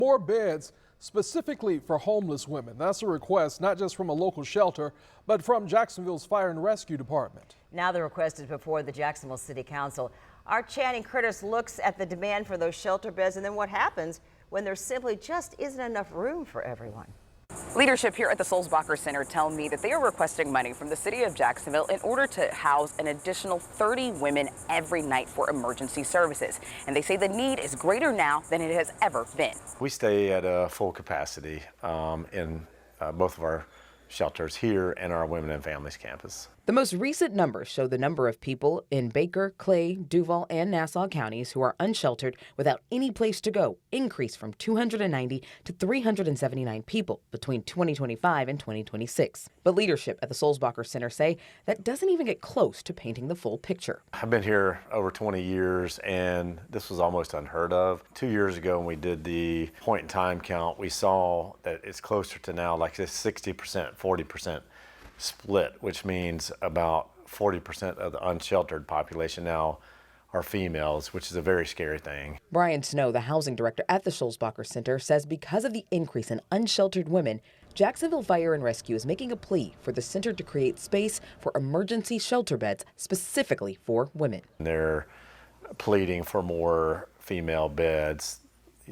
More beds specifically for homeless women. That's a request not just from a local shelter, but from Jacksonville's Fire and Rescue Department. Now the request is before the Jacksonville City Council. Our Channing Curtis looks at the demand for those shelter beds and then what happens when there simply just isn't enough room for everyone. Leadership here at the Sulzbacher Center tell me that they are requesting money from the city of Jacksonville in order to house an additional 30 women every night for emergency services. And they say the need is greater now than it has ever been. We stay at a full capacity in both of our shelters here and our Women and Families campus. The most recent numbers show the number of people in Baker, Clay, Duval, and Nassau counties who are unsheltered without any place to go increased from 290 to 379 people between 2025 and 2026. But leadership at the Sulzbacher Center say that doesn't even get close to painting the full picture. I've been here over 20 years and this was almost unheard of. 2 years ago when we did the point in time count, we saw that it's closer to now like this 60%, 40% split, which means about 40% of the unsheltered population now are females, which is a very scary thing. Brian Snow, the housing director at the Sulzbacher Center, says because of the increase in unsheltered women, Jacksonville Fire and Rescue is making a plea for the center to create space for emergency shelter beds specifically for women. They're pleading for more female beds.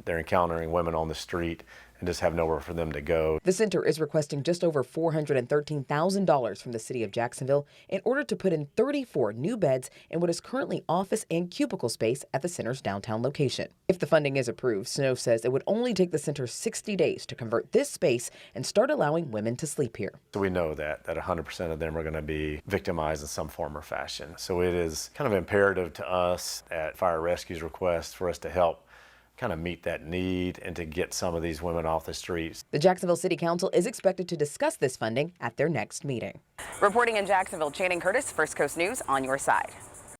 They're encountering women on the street and just have nowhere for them to go. The center is requesting just over $413,000 from the city of Jacksonville in order to put in 34 new beds in what is currently office and cubicle space at the center's downtown location. If the funding is approved, Snow says it would only take the center 60 days to convert this space and start allowing women to sleep here. So we know that 100% of them are going to be victimized in some form or fashion. So it is kind of imperative to us at Fire Rescue's request for us to help kind of meet that need and to get some of these women off the streets. The Jacksonville City Council is expected to discuss this funding at their next meeting. Reporting in Jacksonville, Channing Curtis, First Coast News on your side.